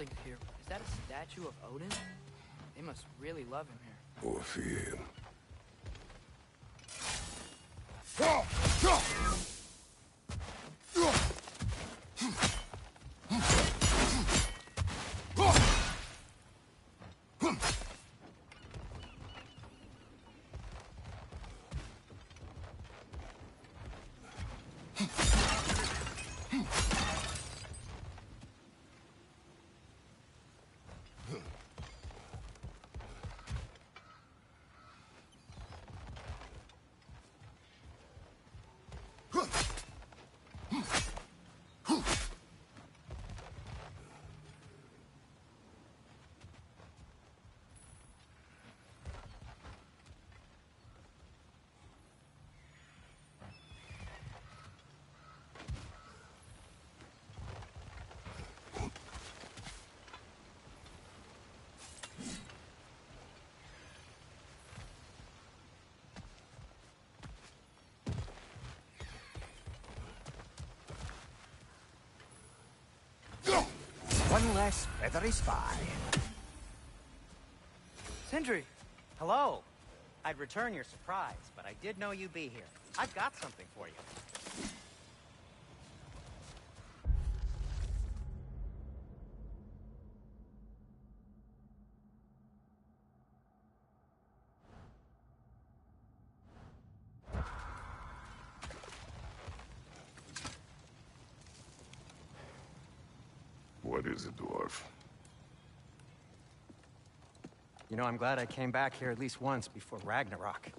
buildings here. Is that a statue of Odin? They must really love him here. Or fear him. One less feathery spy. Sindri! Hello. I'd return your surprise, but I did know you'd be here. I've got something for you. What is it, dwarf? You know, I'm glad I came back here at least once before Ragnarok.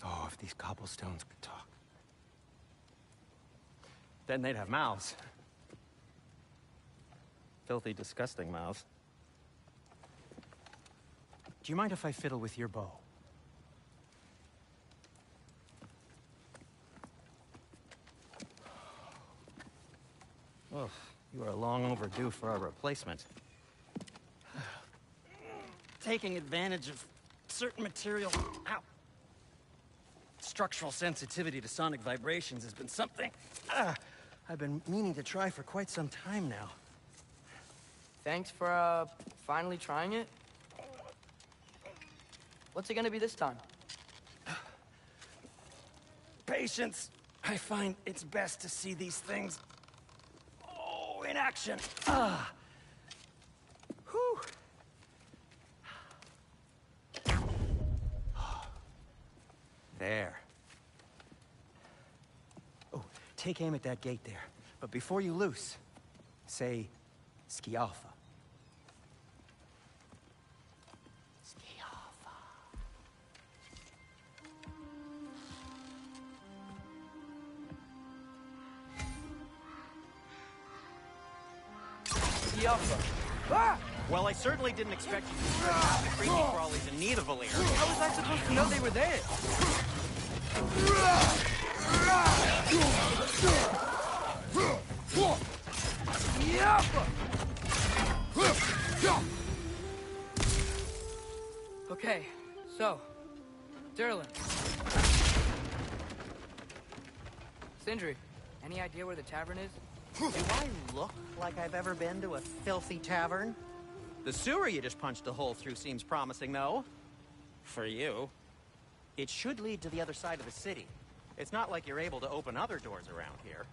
Oh, if these cobblestones could talk. Then they'd have mouths. Filthy, disgusting mouths. Do you mind if I fiddle with your bow? Oh, you are long overdue for a replacement. Taking advantage of certain material... Ow! Structural sensitivity to sonic vibrations has been something I've been meaning to try for quite some time now. Thanks for, finally trying it. What's it gonna be this time? Patience. I find it's best to see these things... in action. Whew. There. Oh, take aim at that gate there. But before you loose, say, Skialfa. Ah! Well, I certainly didn't expect you to stretch out the creepy crawlies in need of a leer. How was I supposed to know they were there? Okay, so, Durlin. Sindri, any idea where the tavern is? Do I look like I've ever been to a filthy tavern? The sewer you just punched a hole through seems promising, though. For you. It should lead to the other side of the city. It's not like you're able to open other doors around here.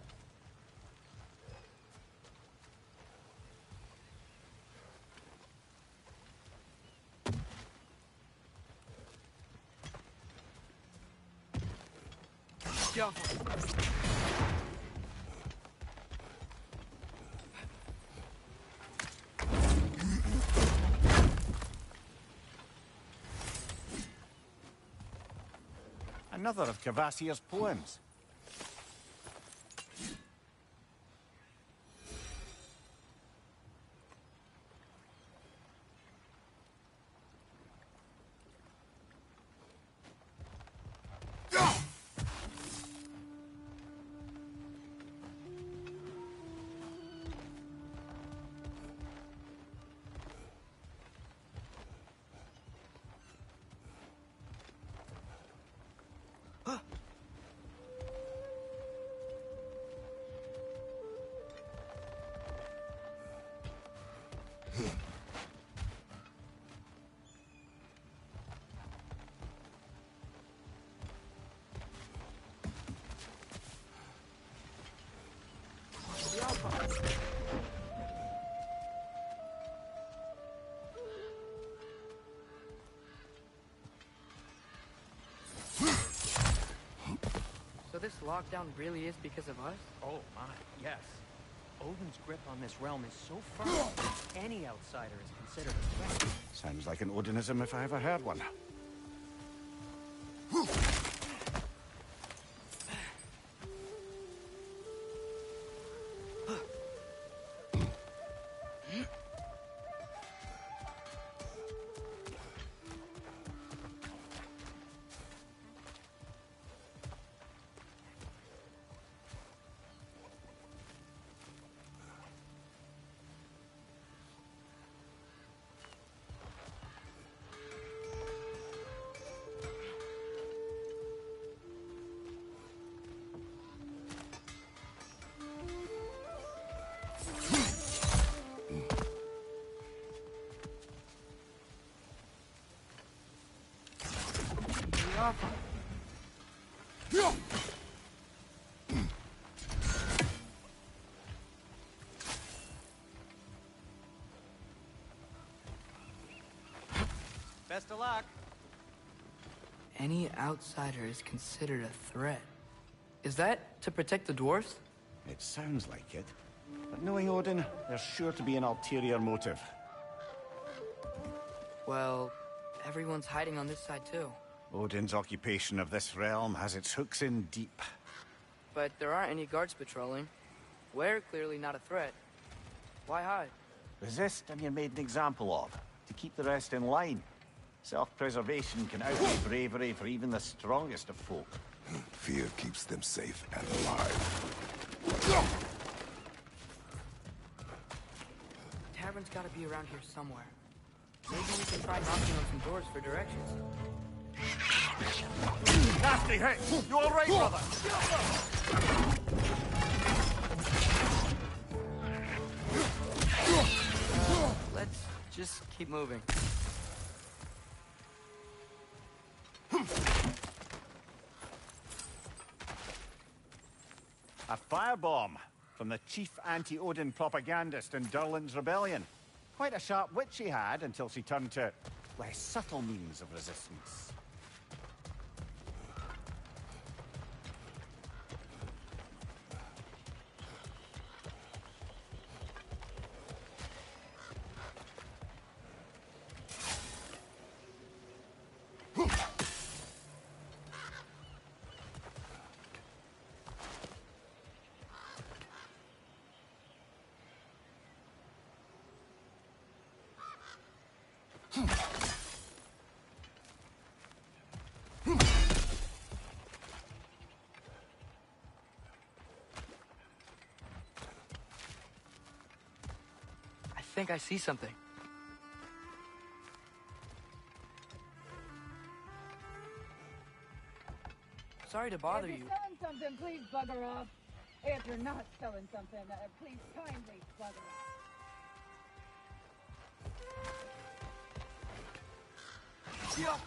Another of Kvasir's poems. So this lockdown really is because of us? Oh my, yes. Odin's grip on this realm is so firm, any outsider is considered a threat. Sounds like an Odinism if I ever heard one. Best of luck. Any outsider is considered a threat. Is that to protect the dwarves? It sounds like it. But knowing Odin, there's sure to be an ulterior motive. Well, everyone's hiding on this side too. Odin's occupation of this realm has its hooks in deep. But there aren't any guards patrolling. We're clearly not a threat. Why hide? Resist and you're made an example of, to keep the rest in line. Self-preservation can outweigh bravery for even the strongest of folk. Fear keeps them safe and alive. Tavern's gotta be around here somewhere. Maybe we can try knocking on some doors for directions. Nasty hit! You alright, brother? Let's just keep moving. A firebomb from the chief anti-Odin propagandist in Durlin's rebellion. Quite a sharp wit she had until she turned to less subtle means of resistance. I think I see something. Sorry to bother If you. you're selling something, please bugger off. If you're not selling something, please kindly bugger off. Oh,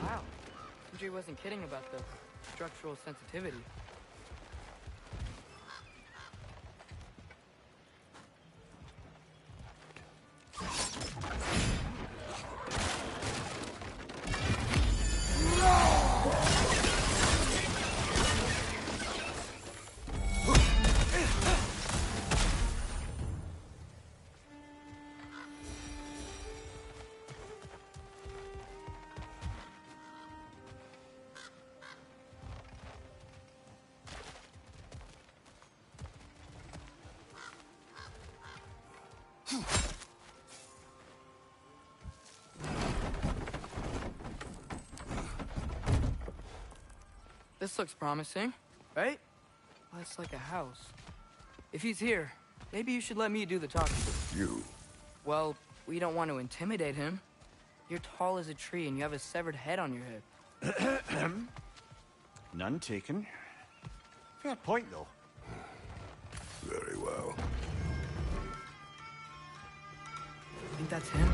wow. MJ wasn't kidding about the structural sensitivity. This looks promising, right? Well, it's like a house. If he's here, maybe you should let me do the talking. You. Well, we don't want to intimidate him. You're tall as a tree and you have a severed head on your head. None taken. Fair point, though. Very well. Think that's him?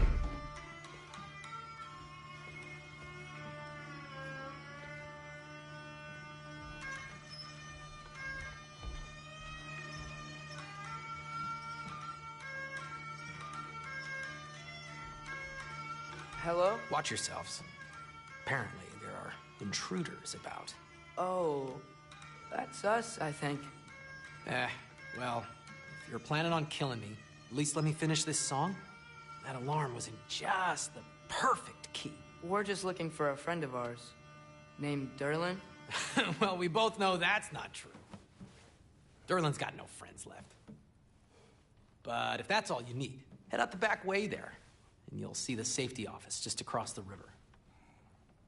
Hello? Watch yourselves. Apparently, there are intruders about. Oh, that's us, I think. Well, if you're planning on killing me, at least let me finish this song. That alarm was in just the perfect key. We're just looking for a friend of ours, named Derlin. Well, we both know that's not true. Derlin's got no friends left. But if that's all you need, head out the back way there, and you'll see the safety office just across the river.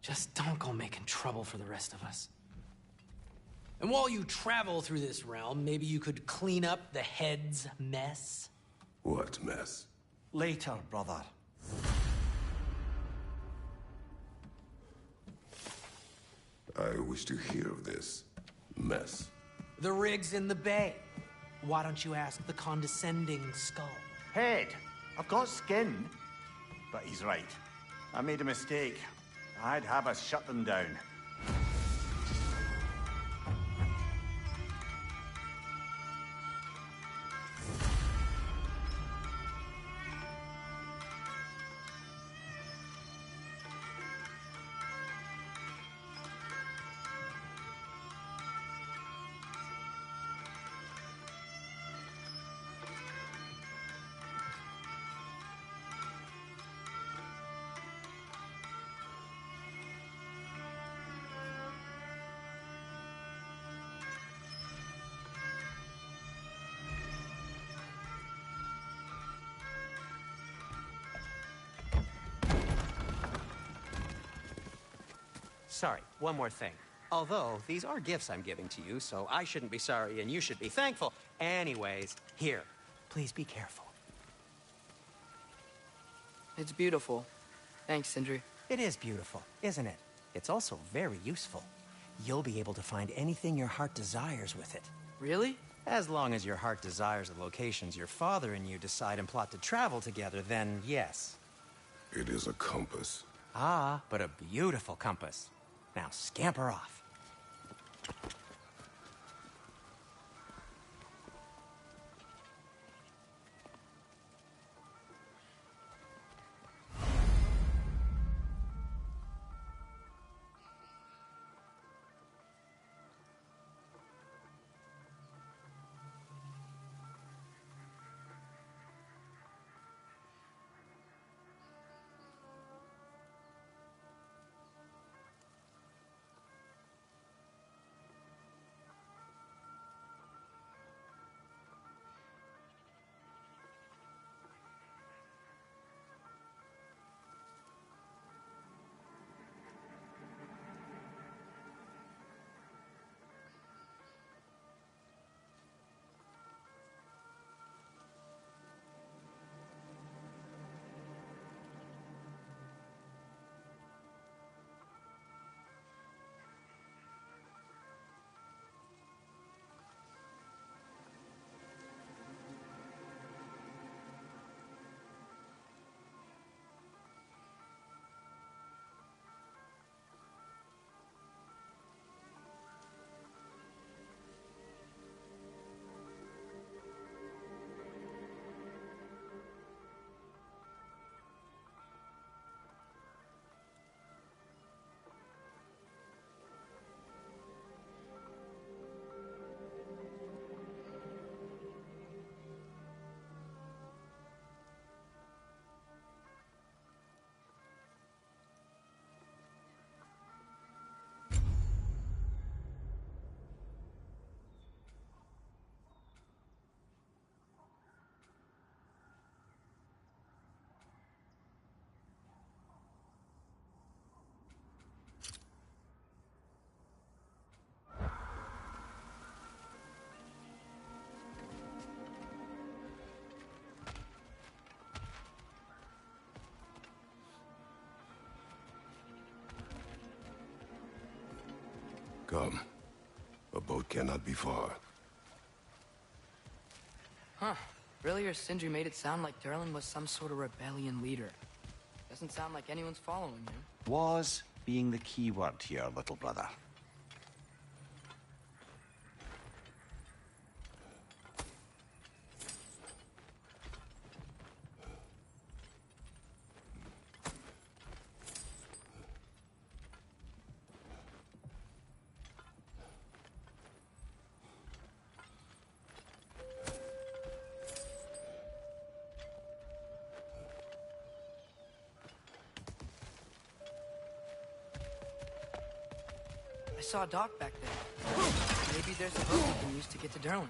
Just don't go making trouble for the rest of us. And while you travel through this realm, maybe you could clean up the head's mess? What mess? Later, brother. I wish to hear of this mess. The rig's in the bay. Why don't you ask the condescending skull? Head, I've got skin. But he's right. I made a mistake. I'd have us shut them down. Sorry, one more thing. Although, these are gifts I'm giving to you, so I shouldn't be sorry and you should be thankful. Anyways, here, please be careful. It's beautiful. Thanks, Sindri. It is beautiful, isn't it? It's also very useful. You'll be able to find anything your heart desires with it. Really? As long as your heart desires the locations your father and you decide and plot to travel together, then yes. It is a compass. Ah, but a beautiful compass. Now scamper off. Come. A boat cannot be far. Huh. Billy or Sindri made it sound like Durlin was some sort of rebellion leader. Doesn't sound like anyone's following him. Was being the key word here, little brother. I saw a dock back there. Maybe there's a boat we can use to get to Durlin's.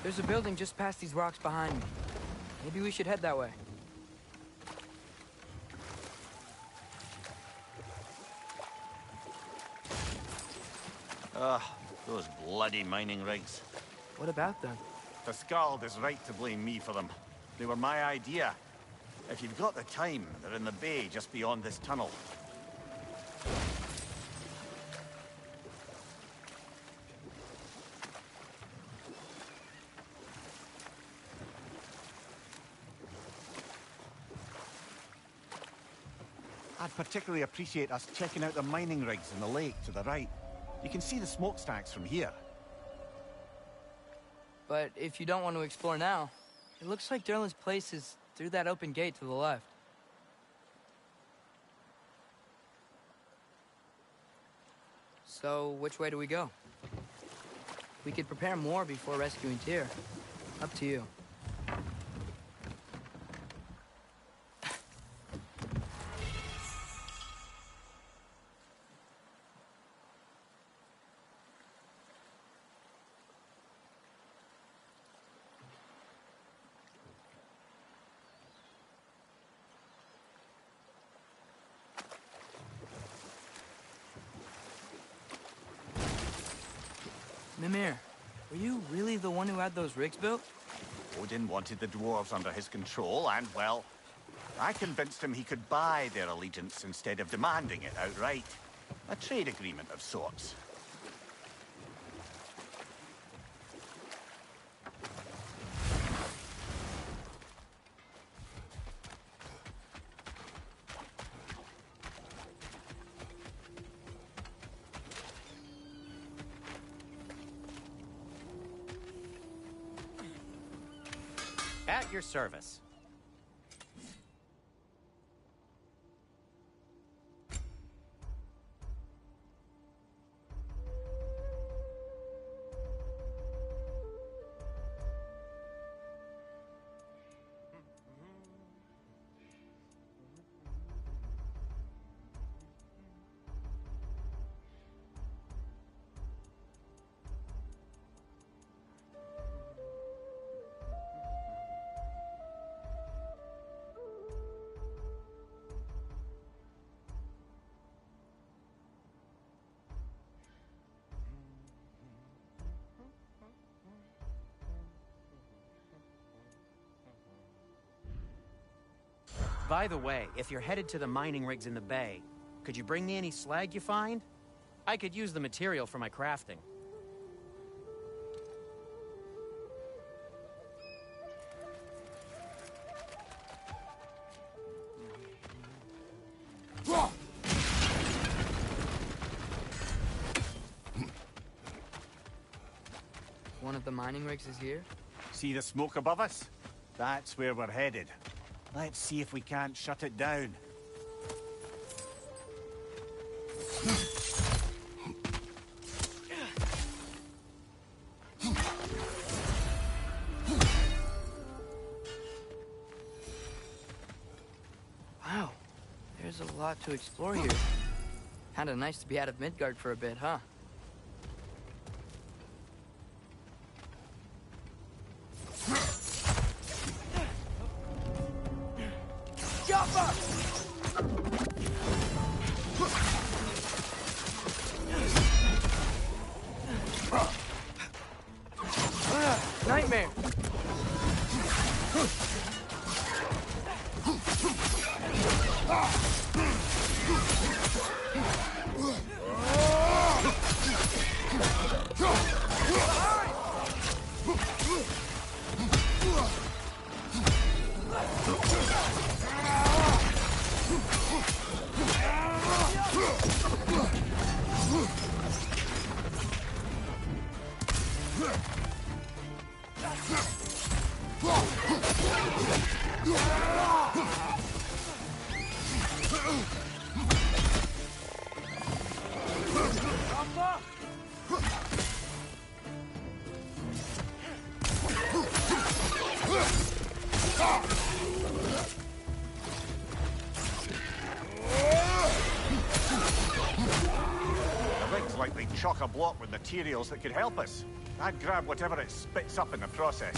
There's a building just past these rocks behind me. Maybe we should head that way. Ugh, those bloody mining rigs. What about them? The Skald is right to blame me for them. They were my idea. If you've got the time, they're in the bay just beyond this tunnel. I'd particularly appreciate us checking out the mining rigs in the lake to the right. You can see the smokestacks from here. But if you don't want to explore now, it looks like Durlin's place is through that open gate to the left. So, which way do we go? We could prepare more before rescuing Tyr. Up to you. Mimir, were you really the one who had those rigs built? Odin wanted the dwarves under his control, and, well, I convinced him he could buy their allegiance instead of demanding it outright. A trade agreement of sorts. At your service. By the way, if you're headed to the mining rigs in the bay, could you bring me any slag you find? I could use the material for my crafting. One of the mining rigs is here? See the smoke above us? That's where we're headed. Let's see if we can't shut it down. Wow, There's a lot to explore here. Kinda nice to be out of Midgard for a bit, huh? Nightmare! Like they chock-a-block with materials that could help us. I'd grab whatever it spits up in the process.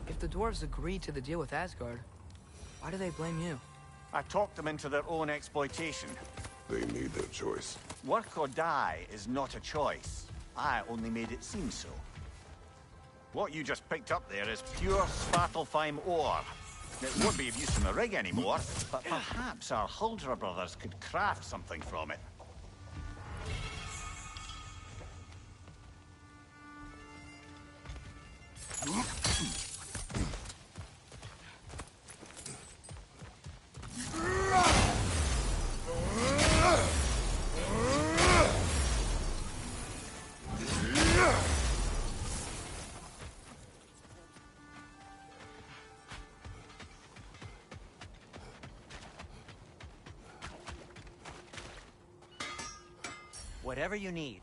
If the dwarves agreed to the deal with Asgard, why do they blame you? I talked them into their own exploitation. They made their choice. Work or die is not a choice. I only made it seem so. What you just picked up there is pure Svartalfheim ore. It won't be of use in the rig anymore, but perhaps our Huldra brothers could craft something from it. Whatever you need.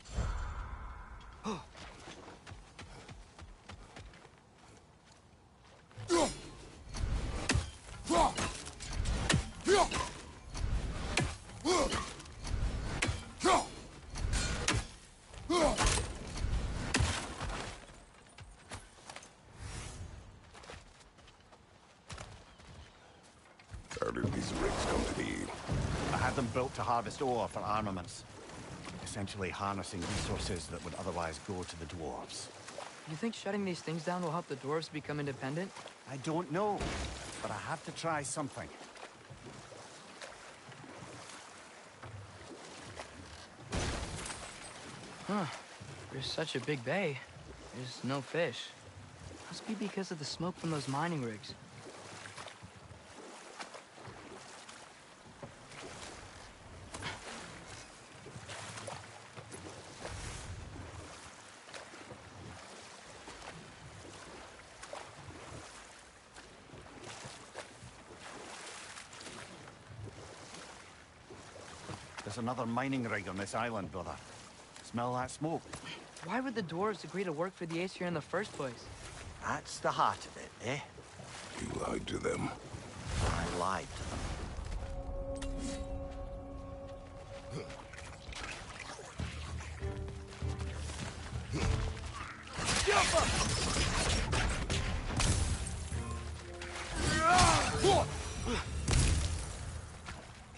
How did these rigs come to be? I had them built to harvest ore for armaments. Essentially harnessing resources that would otherwise go to the dwarves. You think shutting these things down will help the dwarves become independent? I don't know, but I have to try something. Huh. There's such a big bay. There's no fish. Must be because of the smoke from those mining rigs. There's another mining rig on this island, brother. Smell that smoke? Why would the dwarves agree to work for the Aesir in the first place? That's the heart of it, eh? You lied to them. I lied to them.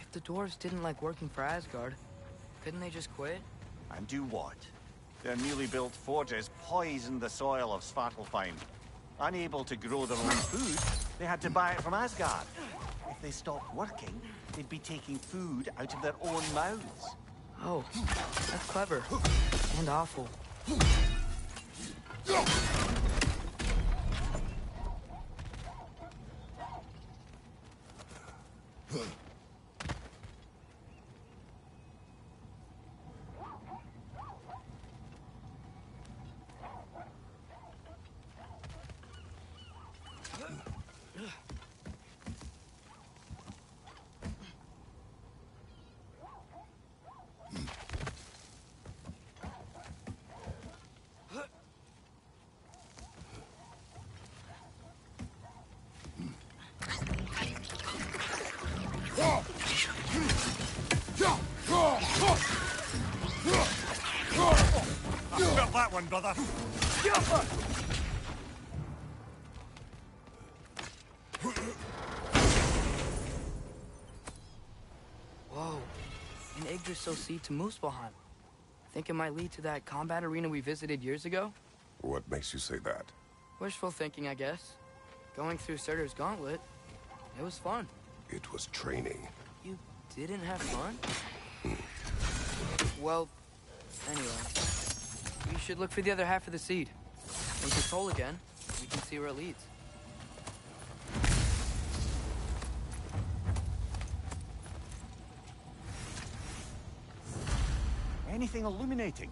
If the dwarves didn't like working for Asgard, couldn't they just quit? And do what? Their newly built forges poisoned the soil of Svartalfheim. Unable to grow their own food, they had to buy it from Asgard. If they stopped working, they'd be taking food out of their own mouths. Oh, that's clever. And awful. Felt that one, brother. Whoa. An Yggdrasil seed to Muspelheim. Think it might lead to that combat arena we visited years ago? What makes you say that? Wishful thinking, I guess. Going through Surtur's gauntlet, it was fun. It was training. You didn't have fun? Well, anyway. We should look for the other half of the seed. Once it's whole again, we can see where it leads. Anything illuminating?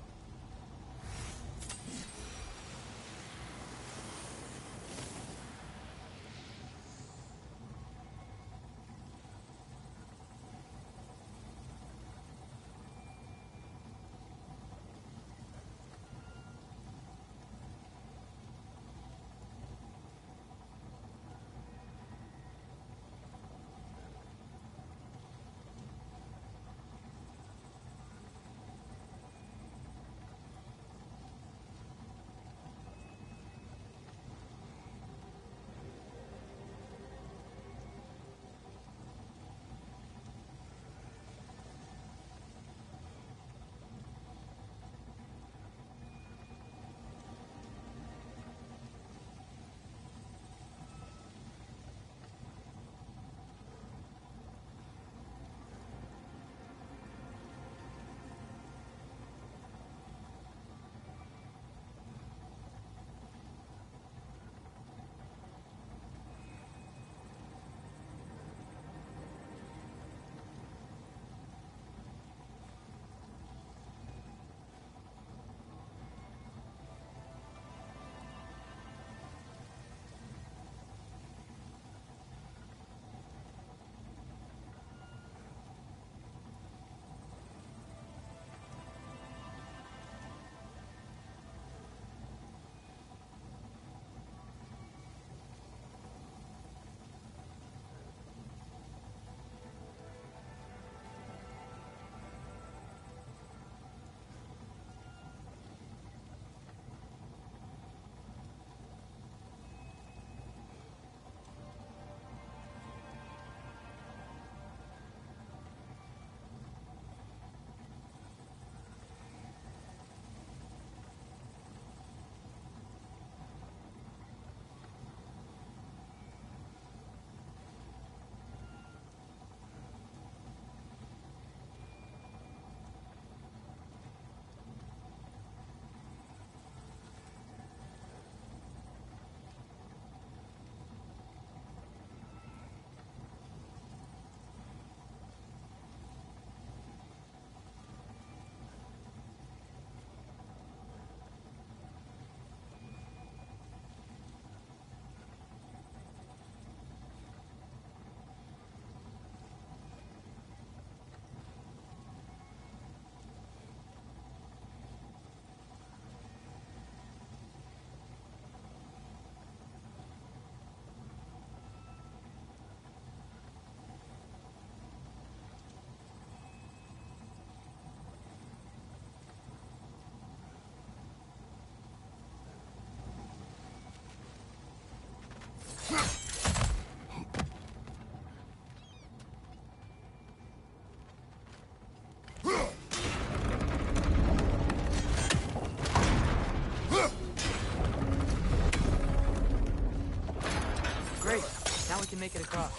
Now we can make it across.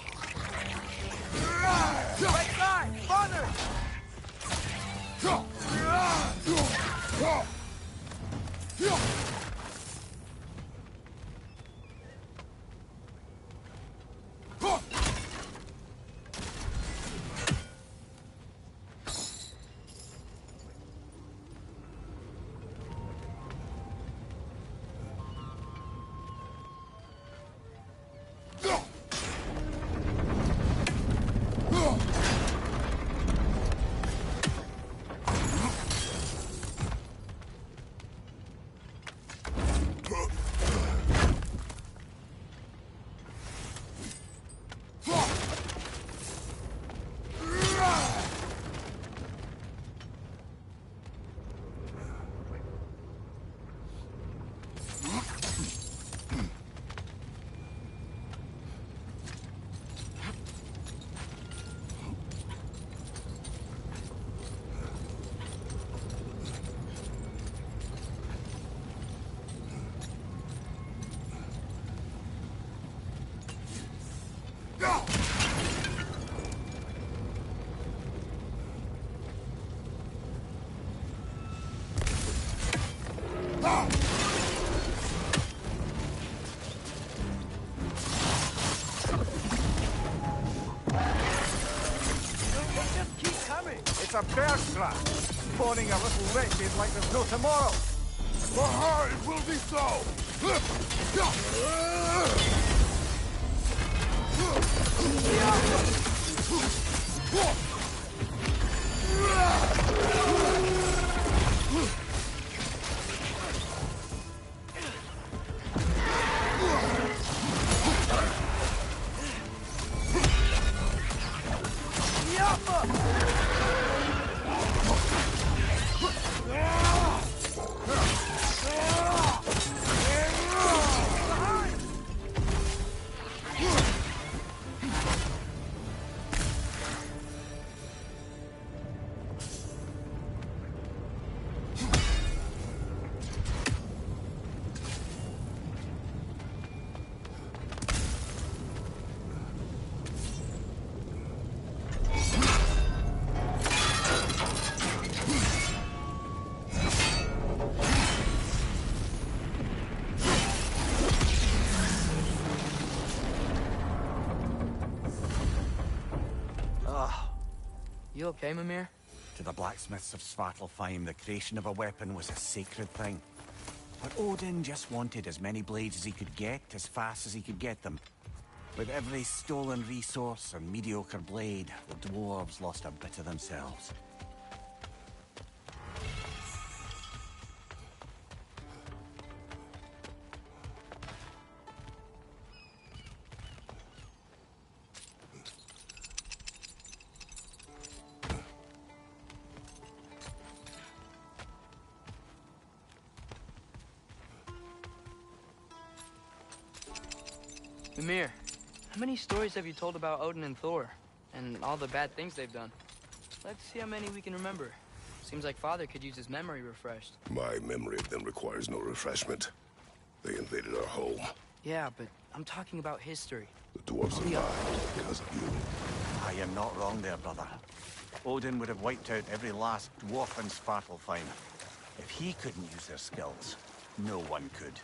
Right side! Father! It's a bear trap, spawning a little wretched like there's no tomorrow. For her, it will be so! You okay, Mimir? To the blacksmiths of Svartalfheim, the creation of a weapon was a sacred thing. But Odin just wanted as many blades as he could get, as fast as he could get them. With every stolen resource and mediocre blade, the dwarves lost a bit of themselves. Mimir, how many stories have you told about Odin and Thor? And all the bad things they've done? Let's see how many we can remember. Seems like Father could use his memory refreshed. My memory of them requires no refreshment. They invaded our home. Yeah, but I'm talking about history. The dwarves survived because of you. I am not wrong there, brother. Odin would have wiped out every last dwarf in Svartalfheim. If he couldn't use their skills, no one could.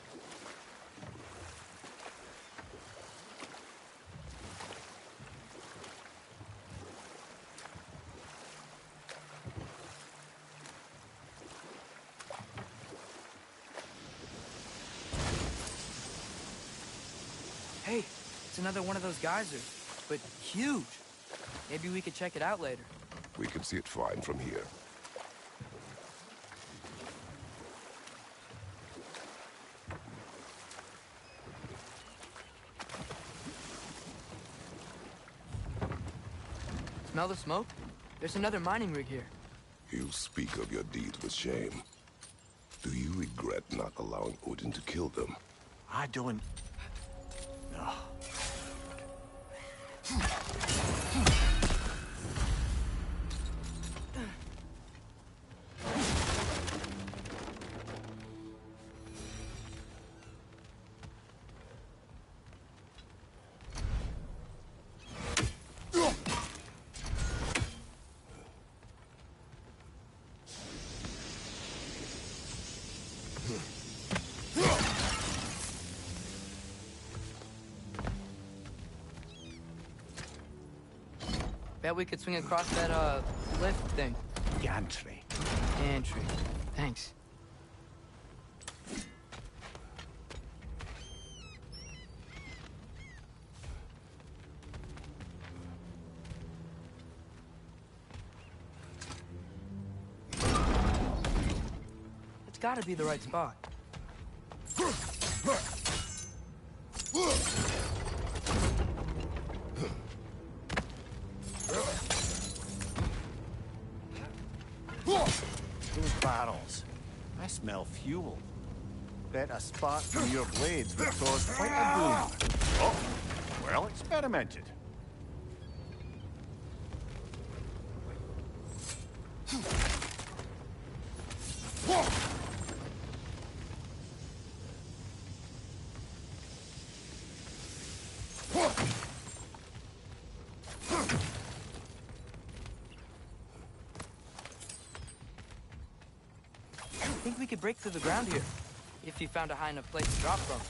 Hey, it's another one of those geysers, but huge. Maybe we could check it out later. We can see it fine from here. Smell the smoke? There's another mining rig here. You speak of your deeds with shame. Do you regret not allowing Odin to kill them? I don't... No. Bet we could swing across that, lift thing. Gantry. Entry. Thanks. It's gotta be the right spot. Those barrels. I smell fuel. Bet a spark from your blades would cause quite a boom. Oh, well experimented. I think we could break through the ground here, if you found a high enough place to drop from.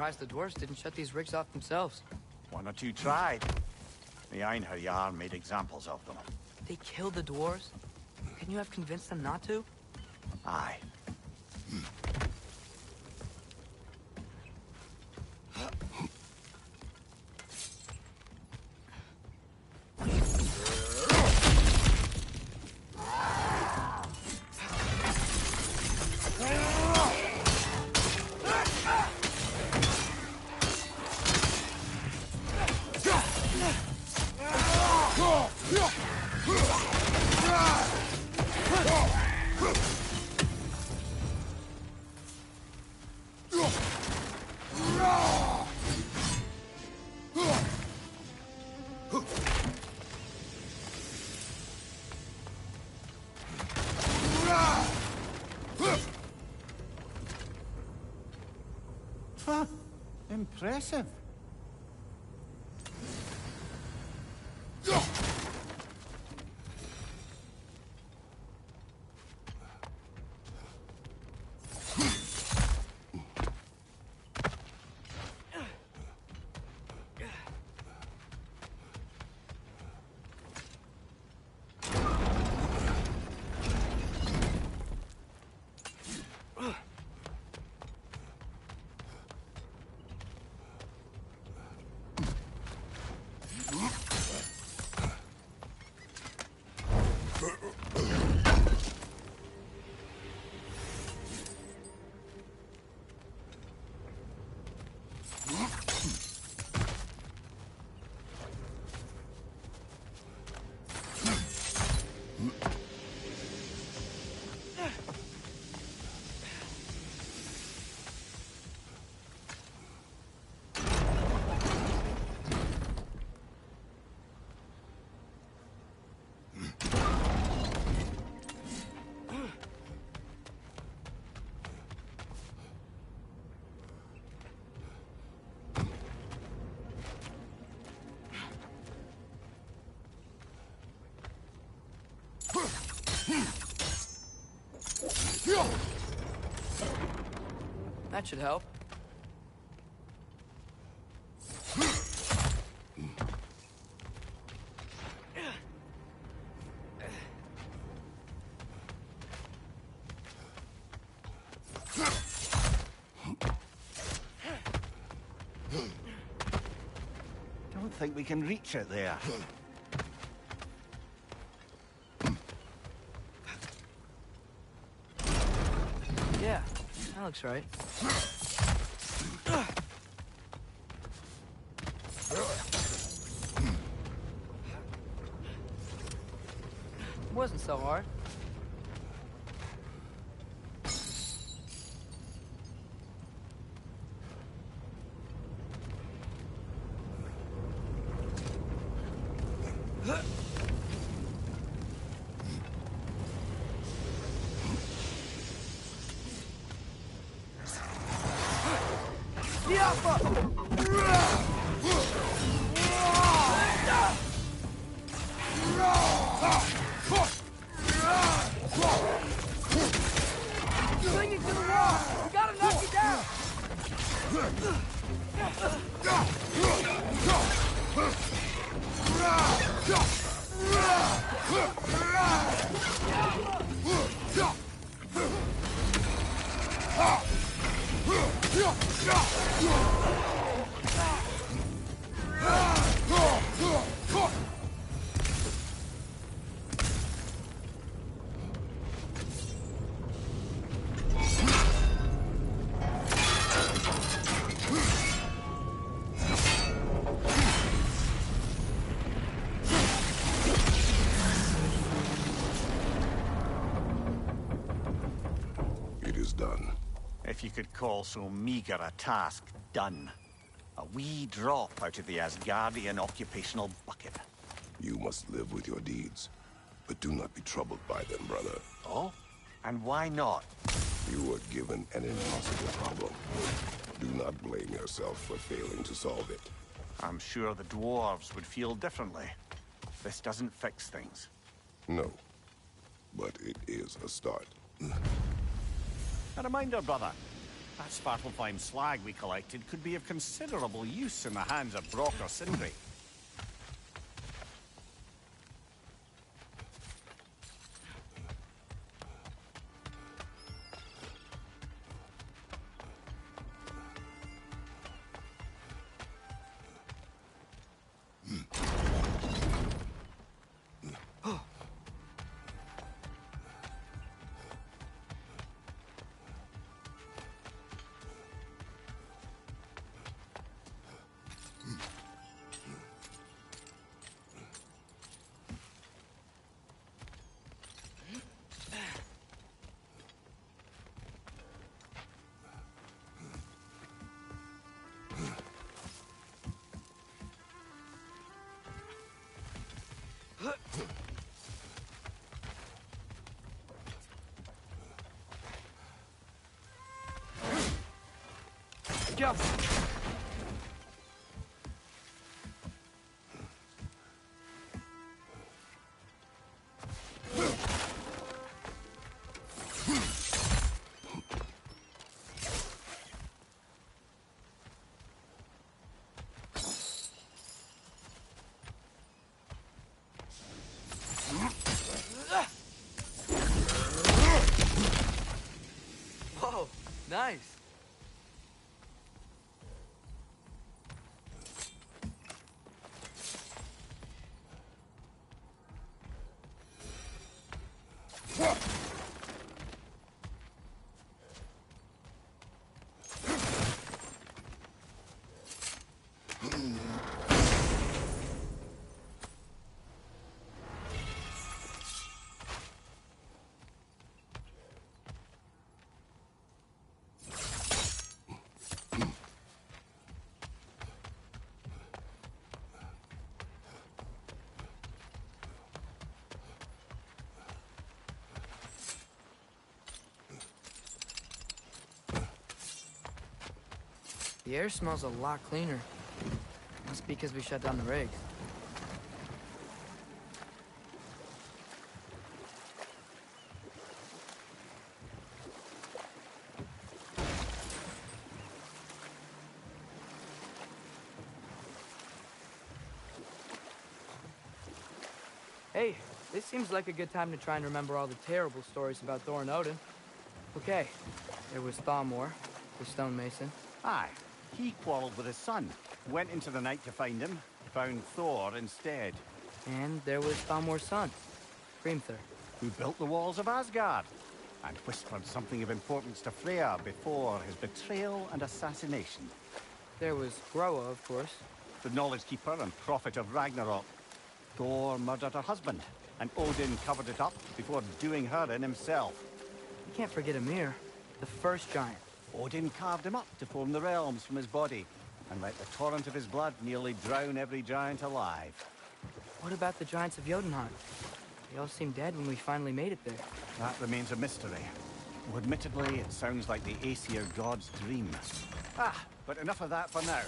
surprised the dwarves didn't shut these rigs off themselves. One or two tried. The Einherjar made examples of them. They killed the dwarves? Couldn't you have convinced them not to? Aye. Huh. Impressive. That should help. Don't think we can reach it there. Yeah, that looks right. Wasn't so hard. Clinging to the wall! We gotta knock it down! It is done. If you could call so meager a task done. A wee drop out of the Asgardian occupational bucket. You must live with your deeds, but do not be troubled by them, brother. Oh? And why not? You were given an impossible problem. Do not blame yourself for failing to solve it. I'm sure the dwarves would feel differently. This doesn't fix things. No, but it is a start. A reminder, brother. That Svartalfheim slag we collected could be of considerable use in the hands of Brock or Sindri. Go. Whoa, nice. The air smells a lot cleaner. Must be because we shut down the rig. Hey, this seems like a good time to try and remember all the terrible stories about Thor and Odin. Okay, there was Thamor, the stonemason. Aye, he quarreled with his son, went into the night to find him, found Thor instead. And there was Thamor's son, Hrimthur. Who built the walls of Asgard, and whispered something of importance to Freya before his betrayal and assassination. There was Groa, of course. The knowledge keeper and prophet of Ragnarok. Thor murdered her husband, and Odin covered it up before doing her in himself. You can't forget Ymir, the first giant. Odin carved him up to form the realms from his body, and let the torrent of his blood nearly drown every giant alive. What about the giants of Jotunheim? They all seemed dead when we finally made it there. That remains a mystery. Though admittedly, it sounds like the Aesir god's dream. But enough of that for now.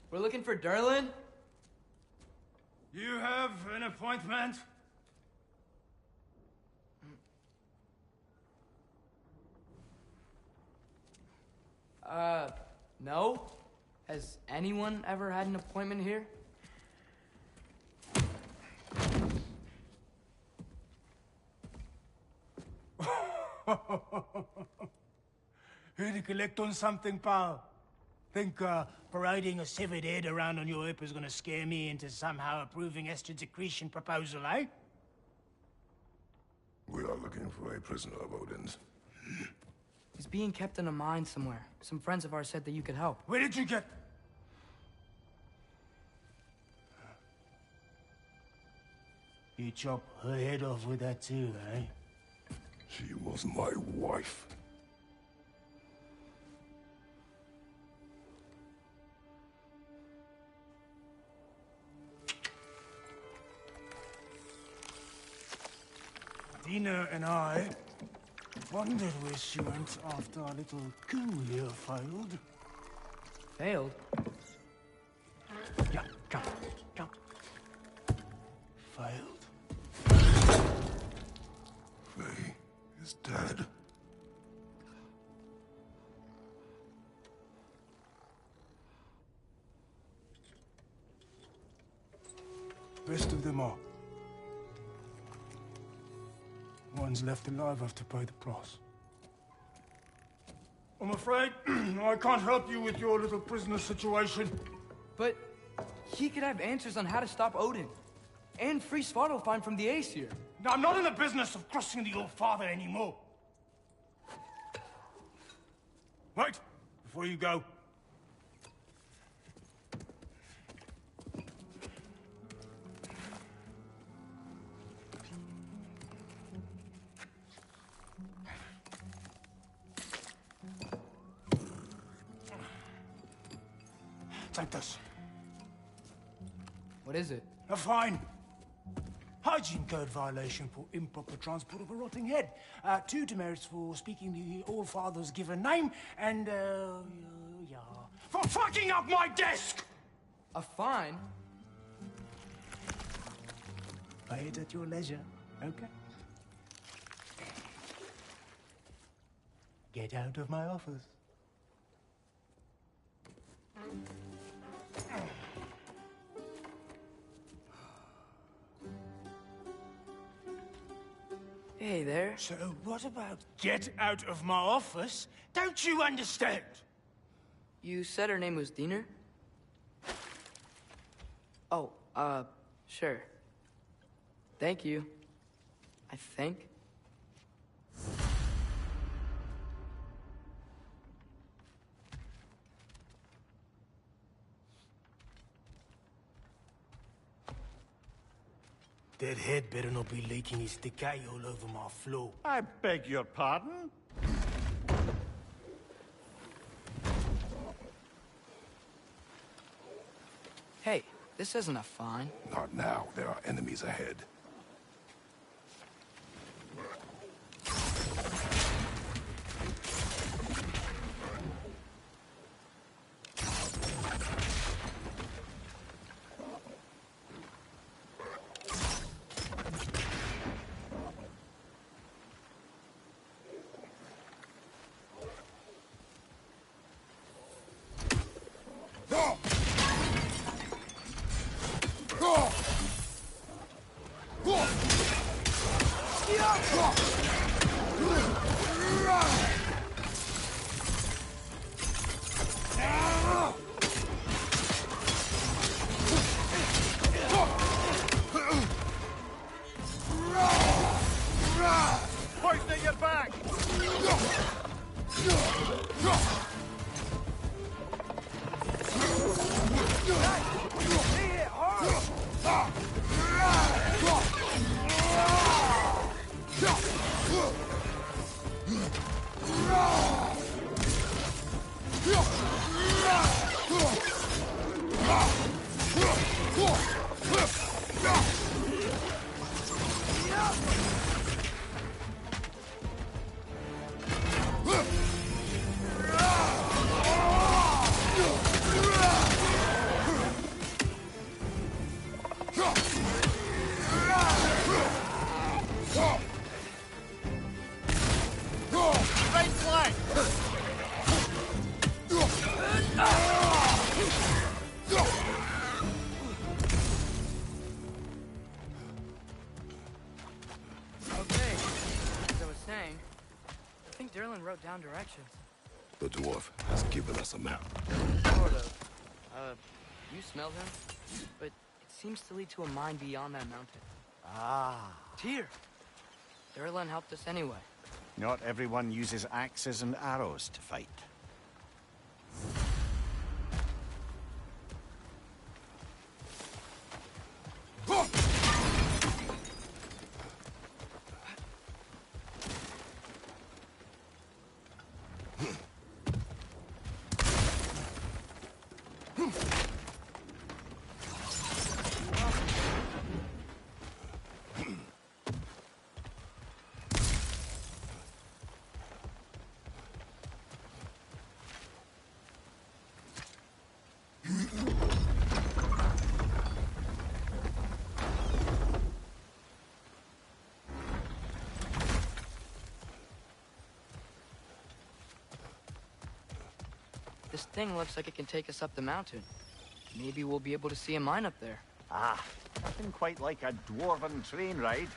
We're looking for Durlin? You have an appointment? No. Has anyone ever had an appointment here? Here to collect on something, pal? Think, parading a severed head around on your hip is gonna scare me into somehow approving Estrid's accretion proposal, eh? We are looking for a prisoner of Odin's. He's being kept in a mine somewhere. Some friends of ours said that you could help. Where did you get... You chop her head off with that too, eh? She was my wife. Dina and I wondered where she went after our little coup here failed. Failed? Yeah, come, come. Failed. Faye is dead. Rest of them are. Ones left alive have to pay the price. I'm afraid I can't help you with your little prisoner situation. But he could have answers on how to stop Odin. And free Svartalfheim from the Aesir. Now, I'm not in the business of crossing the old father anymore. Wait, before you go. Take this. What is it? A fine. Hygiene code violation for improper transport of a rotting head. 2 demerits for speaking the All-Father's given name, and, yeah. For fucking up my desk! A fine? Pay it at your leisure, okay? Get out of my office. Hey there. So what about get out of my office? Don't you understand? You said her name was Diener? Oh, sure. Thank you. I think. That head better not be leaking his decay all over my floor. I beg your pardon? Hey, this isn't a fine. Not now. There are enemies ahead. Poison at your back! Right flank! Okay, as I was saying, I think Derlin wrote down directions. The dwarf has given us a map. Sort of. You smelled him? But it seems to lead to a mine beyond that mountain. Ah. Tyr! Derlin helped us anyway. Not everyone uses axes and arrows to fight. This thing looks like it can take us up the mountain. Maybe we'll be able to see a mine up there. Ah, nothing quite like a dwarven train ride.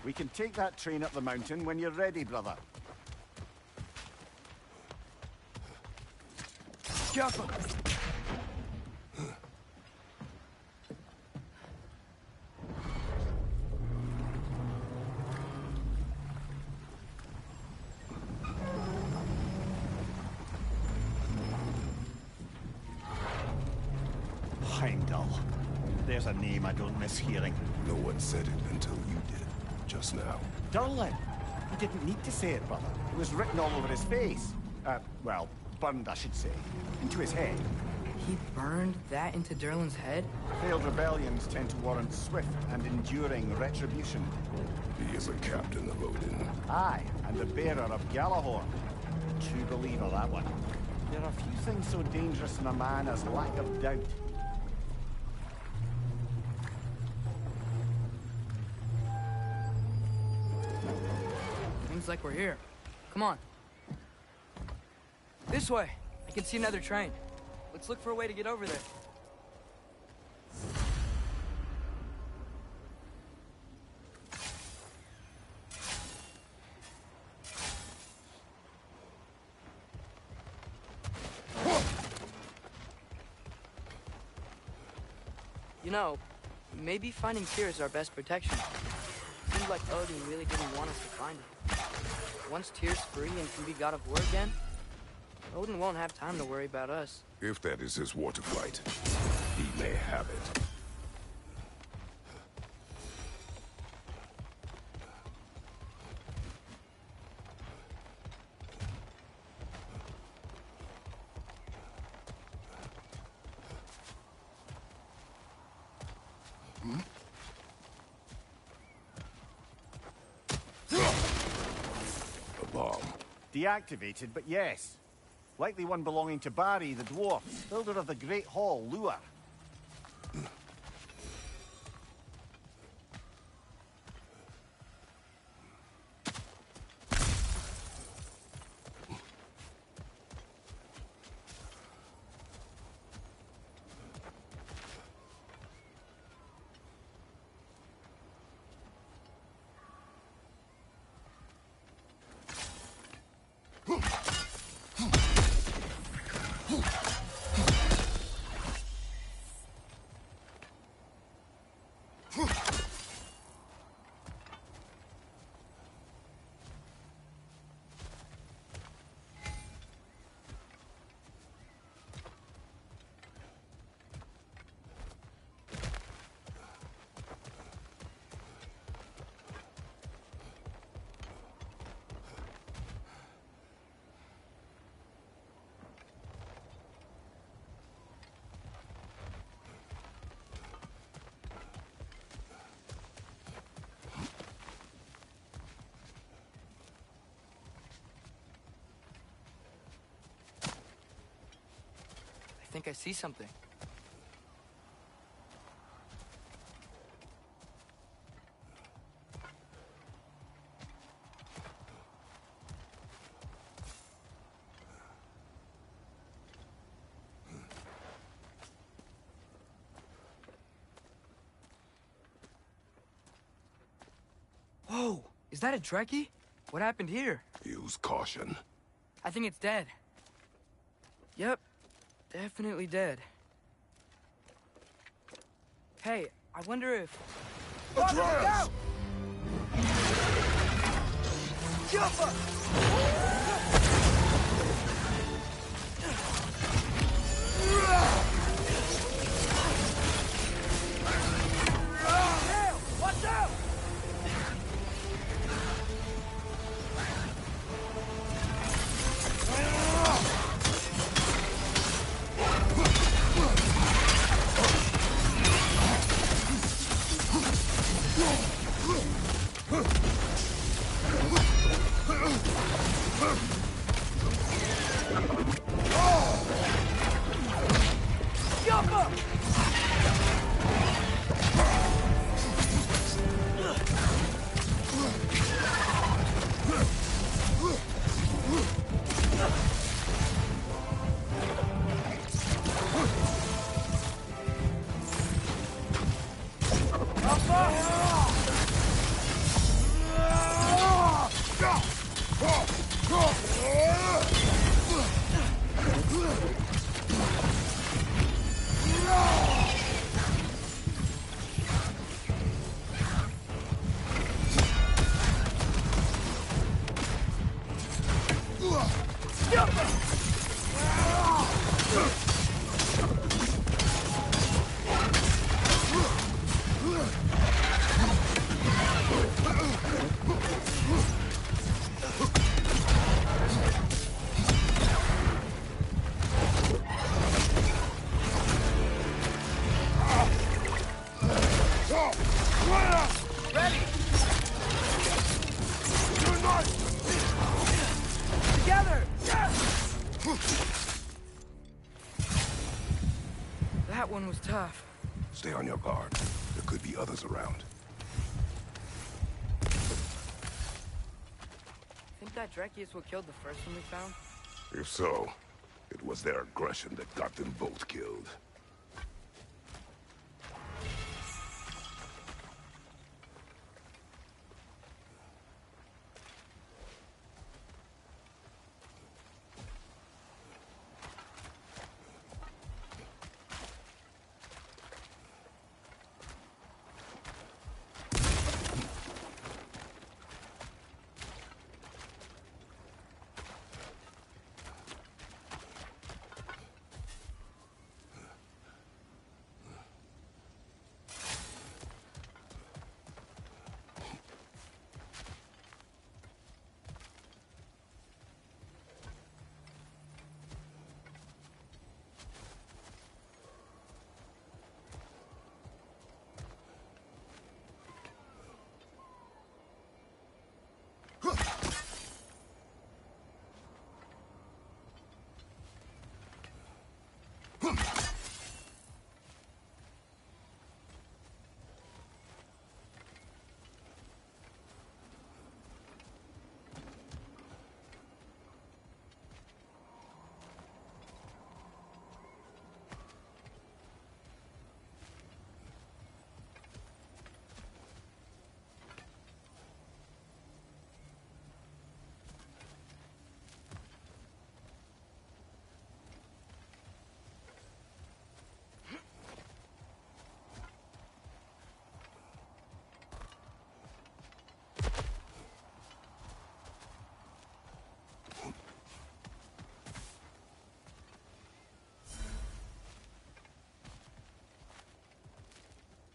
We can take that train up the mountain when you're ready, brother. Careful! Heimdall. There's a name I don't miss hearing. No one said it until you did, just now. Durlin. He didn't need to say it, brother. It was written all over his face. Well, burned, I should say. Into his head. He burned that into Durlin's head? Failed rebellions tend to warrant swift and enduring retribution. He is a captain of Odin. Aye, and the bearer of Galahorn. True believer, that one. There are few things so dangerous in a man as lack of doubt. Seems like we're here. Come on. This way. I can see another train. Let's look for a way to get over there. You know, maybe finding Tyr is our best protection. Seems like Odin really didn't want us to find him. Once Tyr's free and can be god of war again, Odin won't have time to worry about us. If that is his war to fight, he may have it. A bomb. Deactivated, but yes. Likely one belonging to Barry, the dwarf, builder of the Great Hall, Lure. think I see something. Whoa! Is that a Trekkie? What happened here? Use caution. I think it's dead. Yep. Definitely dead. Hey, I wonder if... Atreus! Jump up! Watch out! Jump up! Ready! Together! That one was tough. Stay on your guard. There could be others around. Think that Trekkie is what killed the first one we found? If so, it was their aggression that got them both killed.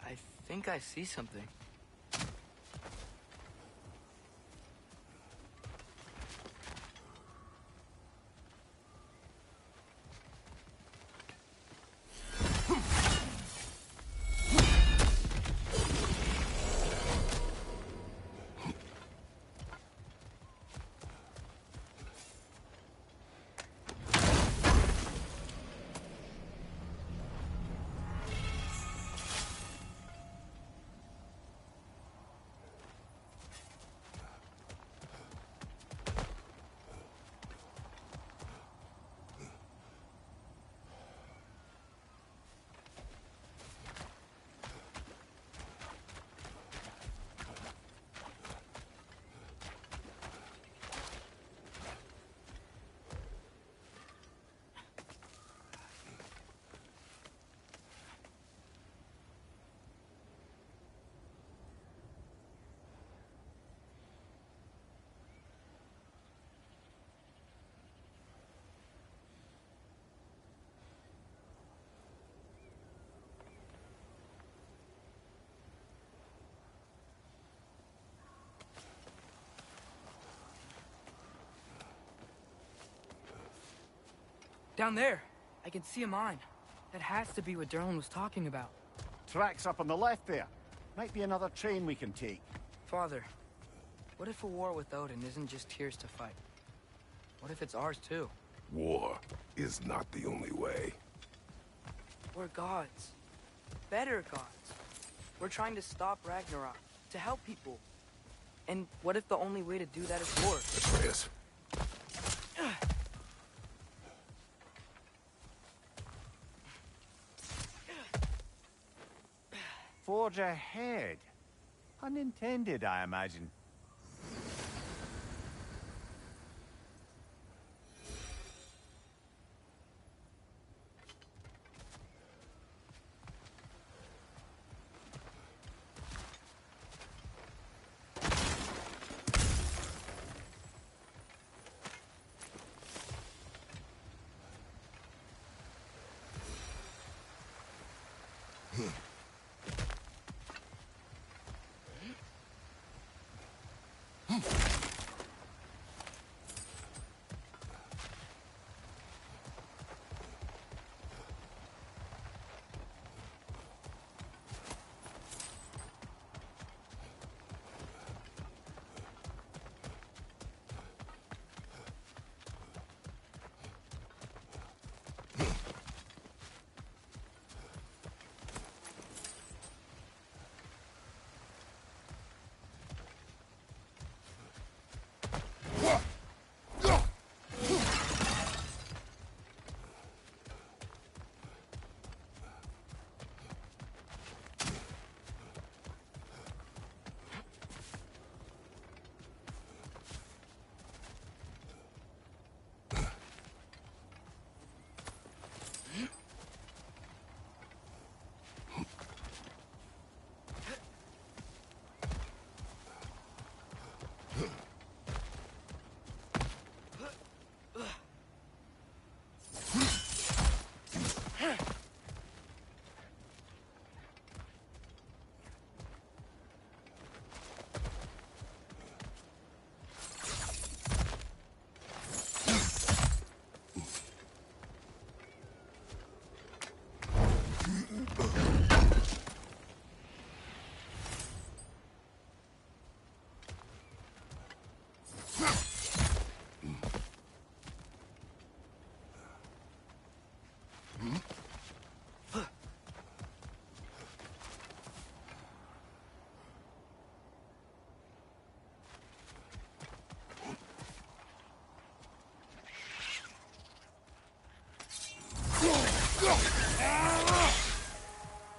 I think I see something. Down there. I can see a mine. That has to be what Derlin was talking about. Tracks up on the left there. Might be another train we can take. Father, what if a war with Odin isn't just Tyr's to fight? What if it's ours too? War is not the only way. We're gods. Better gods. We're trying to stop Ragnarok, to help people. And what if the only way to do that is war? Atreus. Forge ahead. Unintended, I imagine.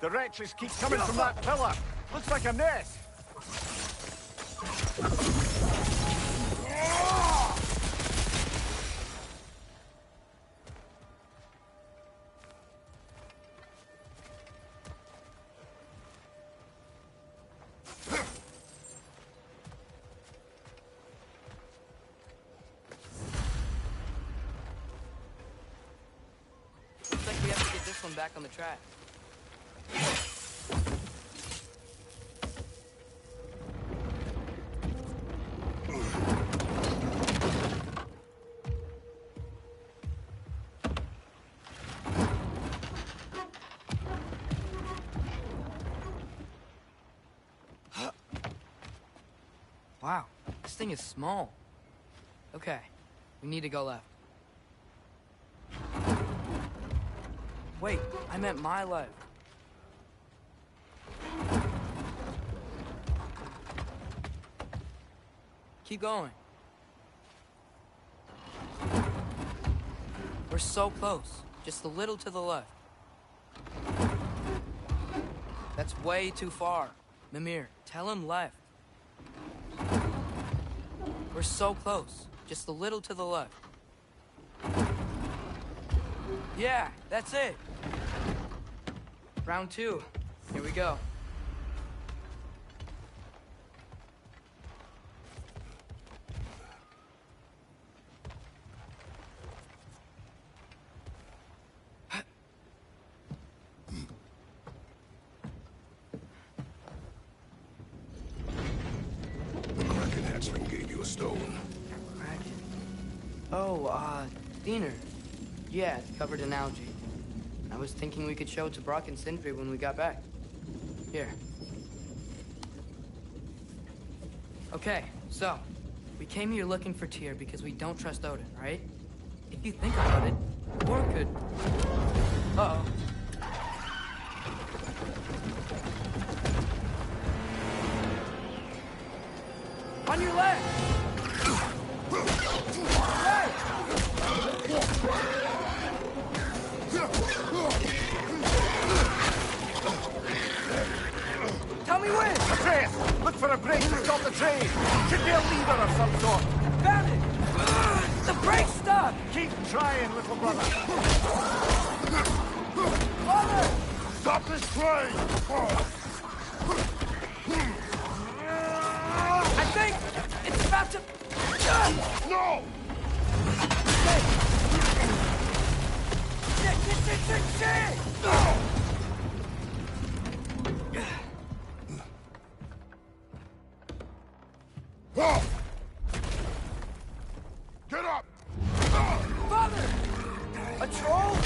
The wretches keep coming from that pillar. Looks like a nest. Looks like we have to get this one back on the track. Wow, this thing is small. Okay, we need to go left. Wait, I meant my left. Keep going. We're so close. Just a little to the left. That's way too far. Mimir, tell him left. We're so close. Just a little to the left. Yeah, that's it. Round 2. Here we go. The Kraken hatchling gave you a stone. Kraken. Oh, Diener. Yeah, it's covered in algae. I was thinking we could show it to Brock and Sindri when we got back. Here. Okay, so, we came here looking for Tyr because we don't trust Odin, right? If you think about it, War could... Uh-oh. On your left! Right! Tell me when! Atreus! Look for a break to stop the train! Should be a lever of some sort! Found it! The brake stuck! Keep trying, little brother! Father! Stop this train! I think it's about to... No! Shit! Oh! Get up! Father! A troll?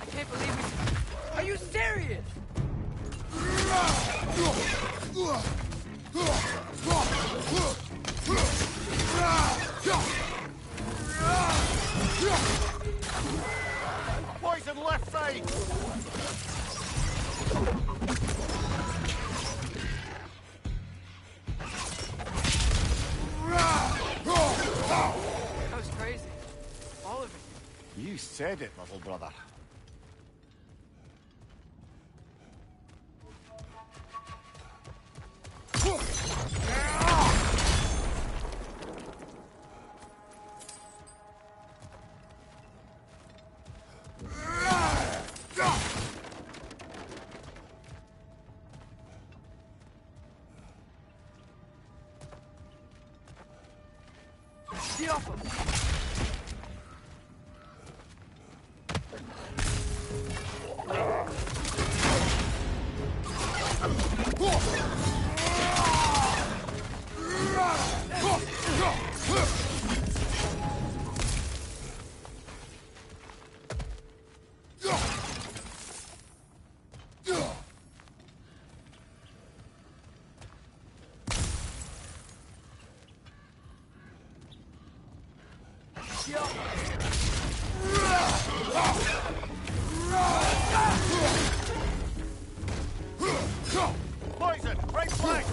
I can't believe it. Are you serious? Poison left side! That was crazy. All of it. You said it, little brother. Get off him! Poison! Right flank!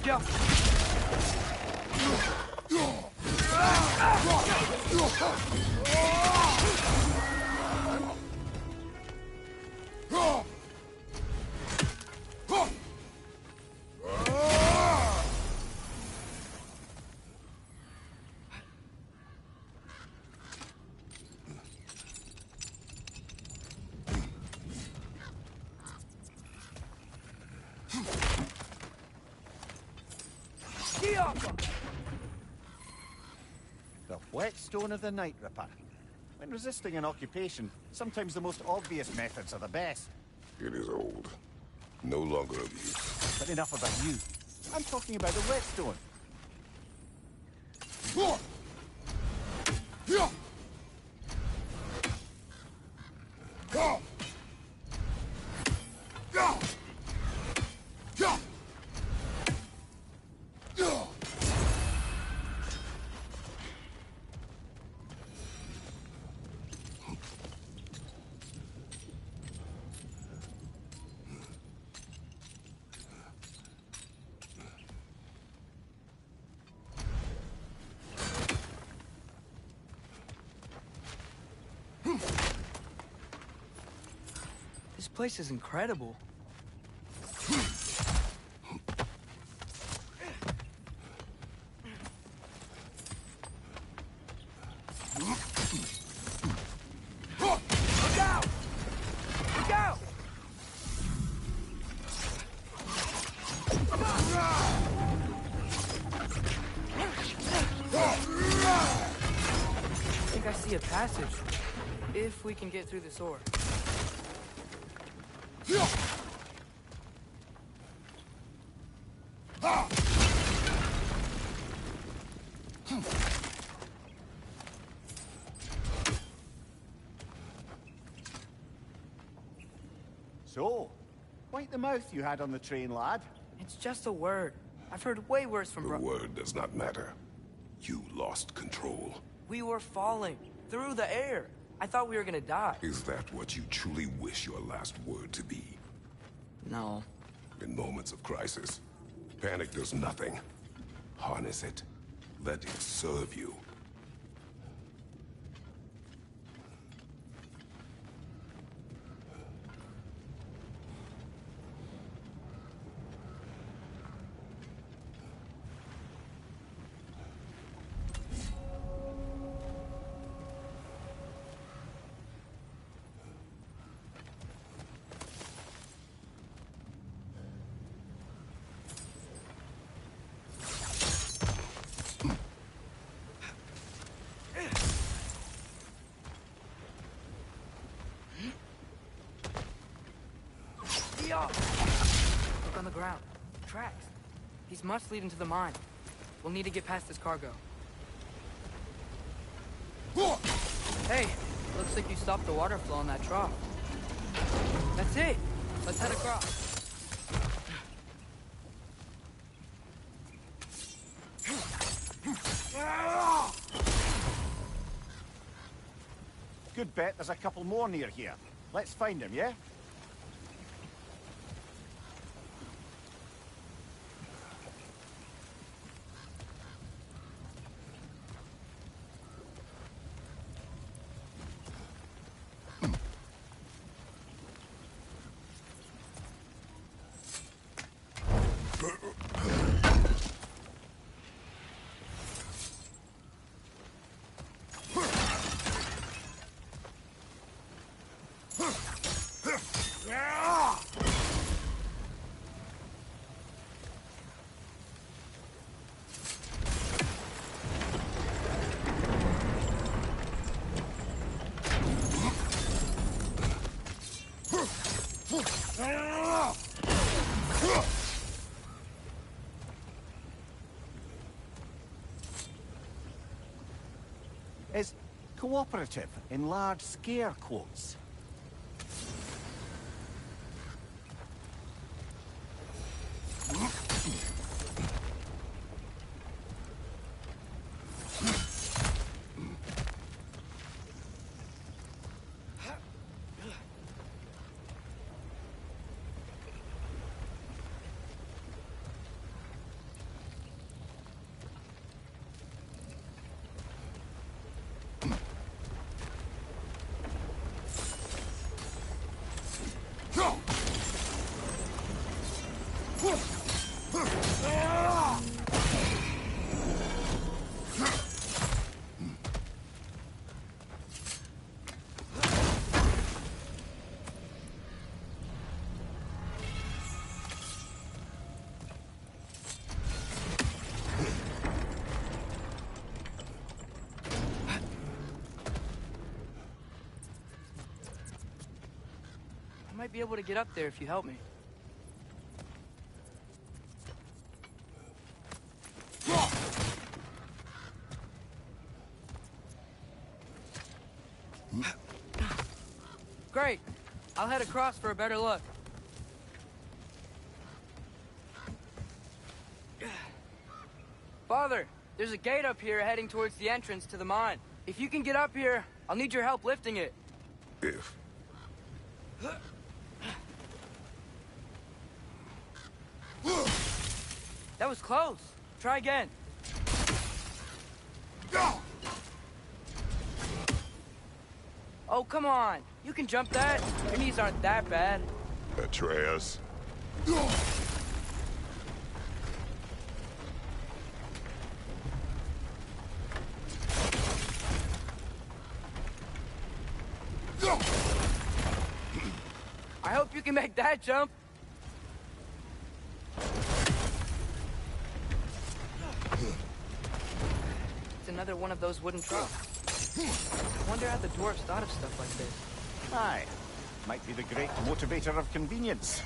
Go! Get off him! The whetstone of the Night Ripper. When resisting an occupation, sometimes the most obvious methods are the best. It is old. No longer of use. But enough about you. I'm talking about the whetstone. place is incredible. Look out! Look out! I think I see a passage. If we can get through this door. So, wipe the mouth you had on the train, lad. It's just a word. I've heard way worse from The word does not matter. You lost control. We were falling through the air. I thought we were gonna die. Is that what you truly wish your last word to be? No. In moments of crisis, panic does nothing. Harness it. Let it serve you. Look on the ground. Tracks. These must lead into the mine. We'll need to get past this cargo. Hey, looks like you stopped the water flow in that trough. That's it. Let's head across. Good bet there's a couple more near here. Let's find them, yeah? Is cooperative in large scare quotes. I might be able to get up there if you help me. Great. I'll head across for a better look. Father, there's a gate up here heading towards the entrance to the mine. If you can get up here, I'll need your help lifting it. If. That was close. Try again. Oh, come on. You can jump that. Your knees aren't that bad. Atreus. I hope you can make that jump. It's another one of those wooden trucks. I wonder how the dwarves thought of stuff like this. Aye. Might be the great motivator of convenience.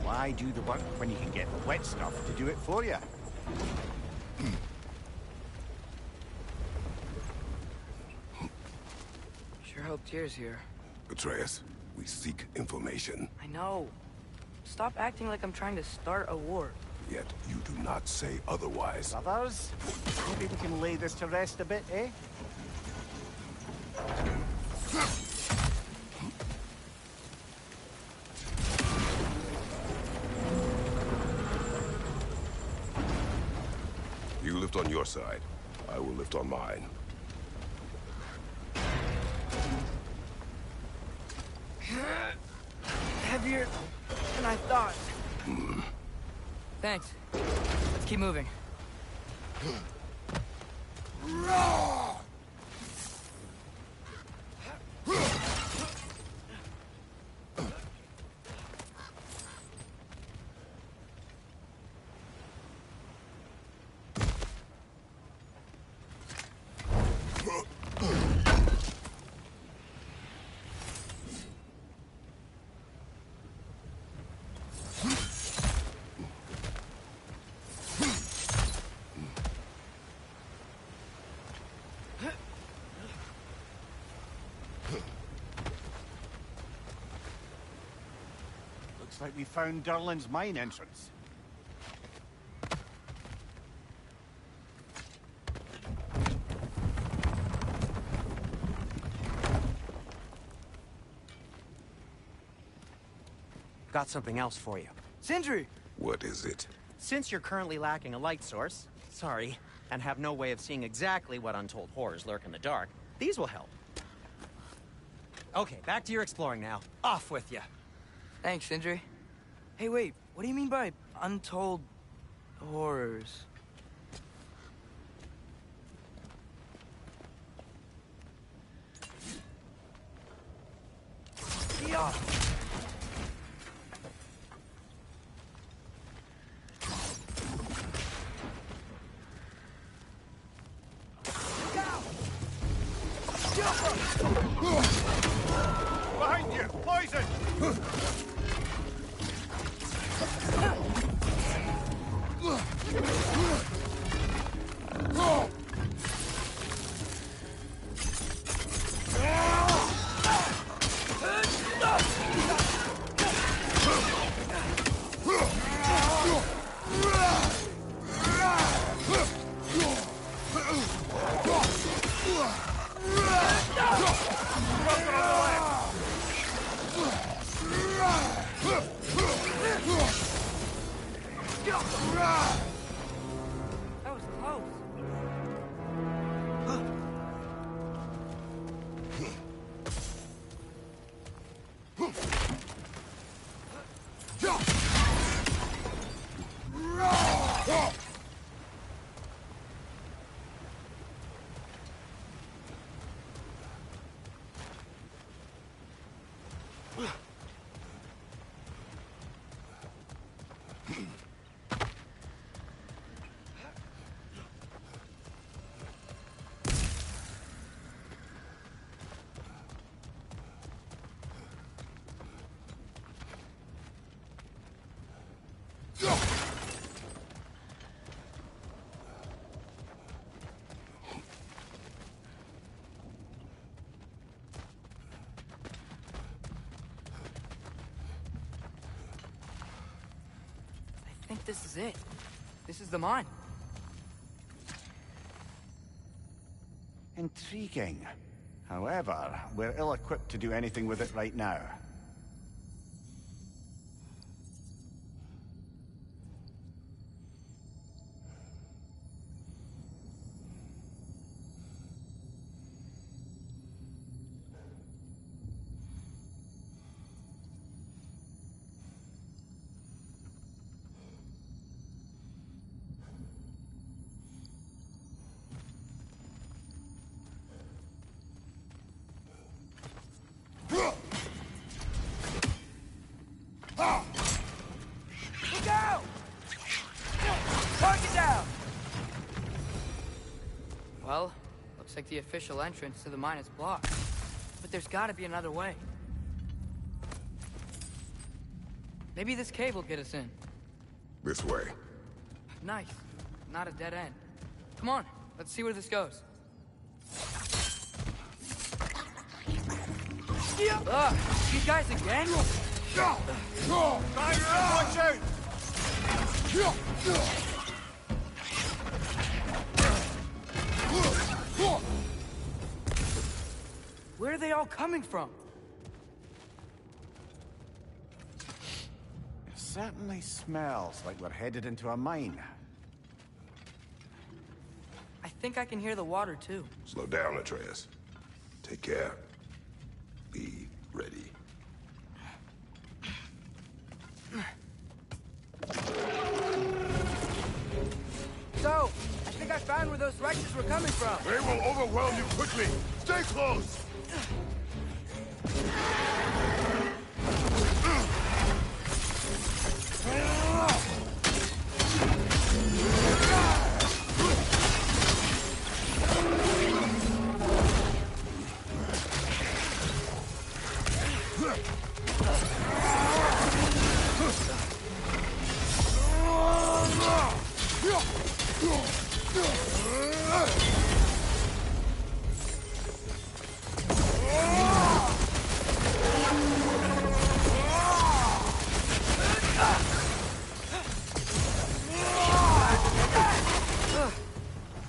Why do the work when you can get wet stuff to do it for you? Sure hope Tyr's here. Atreus, we seek information. I know. Stop acting like I'm trying to start a war. Yet you do not say otherwise. Others? Maybe we can lay this to rest a bit, eh? You lift on your side. I will lift on mine. Heavier than I thought. Thanks. Let's keep moving. Looks like we found Durlin's mine entrance. Got something else for you. Sindri! What is it? Since you're currently lacking a light source, sorry, and have no way of seeing exactly what untold horrors lurk in the dark, these will help. Okay, back to your exploring now. Off with you. Thanks, Sindri. Hey, wait. What do you mean by untold horrors? Yeah. Behind you! Poison! That was close. I think this is it. This is the mine. Intriguing. However, we're ill-equipped to do anything with it right now. Well, looks like the official entrance to the mine is blocked. But there's gotta be another way. Maybe this cave will get us in. This way. Nice. Not a dead end. Come on, let's see where this goes. Ugh, these guys again? Watch out! Where are they all coming from? It certainly smells like we're headed into a mine. I think I can hear the water, too. Slow down, Atreus. Take care. Be ready. So, I think I found where those wretches were coming from. They will overwhelm you quickly. Stay close!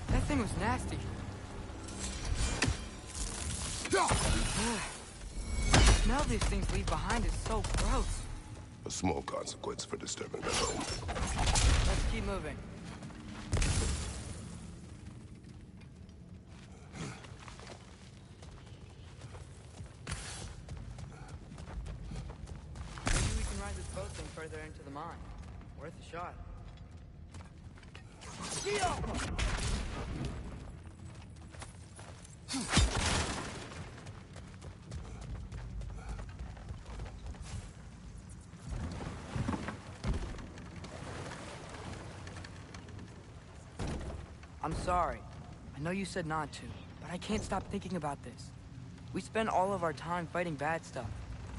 That thing was nasty. The smell these things leave behind is so gross. A small consequence for disturbing their home. Let's keep moving. Maybe we can ride this boat thing further into the mine. Worth a shot. I'm sorry. I know you said not to, but I can't stop thinking about this. We spend all of our time fighting bad stuff.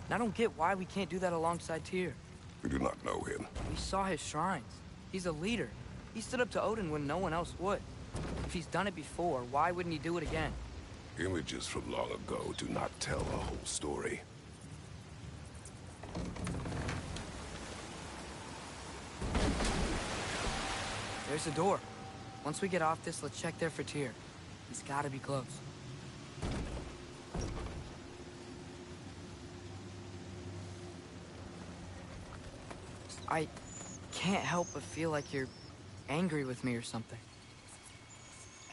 And I don't get why we can't do that alongside Tyr. We do not know him. We saw his shrines. He's a leader. He stood up to Odin when no one else would. If he's done it before, why wouldn't he do it again? Images from long ago do not tell a whole story. There's a door. Once we get off this, let's check there for Tyr. He's gotta be close. I can't help but feel like you're angry with me or something.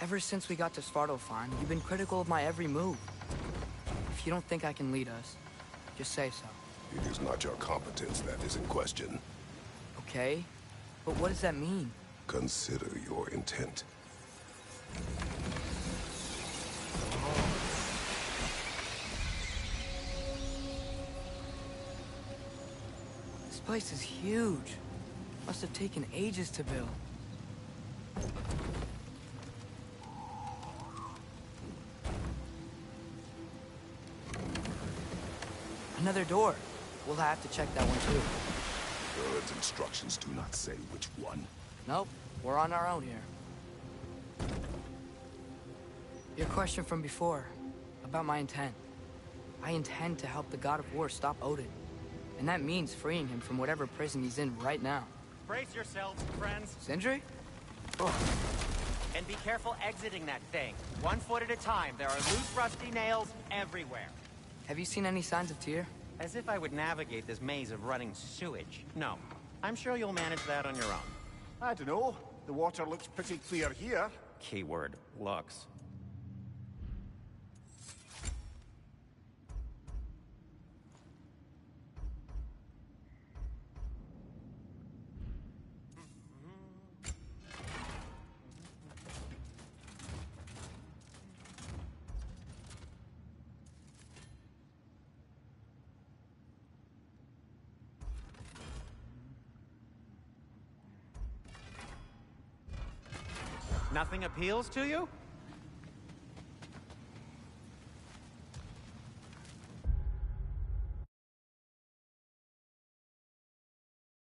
Ever since we got to Svartalfheim, you've been critical of my every move. If you don't think I can lead us, just say so. It is not your competence that is in question. Okay? But what does that mean? Consider your intent. This place is huge. Must have taken ages to build. Another door. We'll have to check that one too. God's instructions do not say which one. Nope, we're on our own here. Your question from before, about my intent. I intend to help the God of War stop Odin. And that means freeing him from whatever prison he's in right now. Brace yourselves, friends, Sindri? and be careful exiting that thing. 1 foot at a time. There are loose, rusty nails everywhere. Have you seen any signs of Tyr? As if I would navigate this maze of running sewage. No. I'm sure you'll manage that on your own. I don't know. The water looks pretty clear here. Keyword, looks. Nothing appeals to you?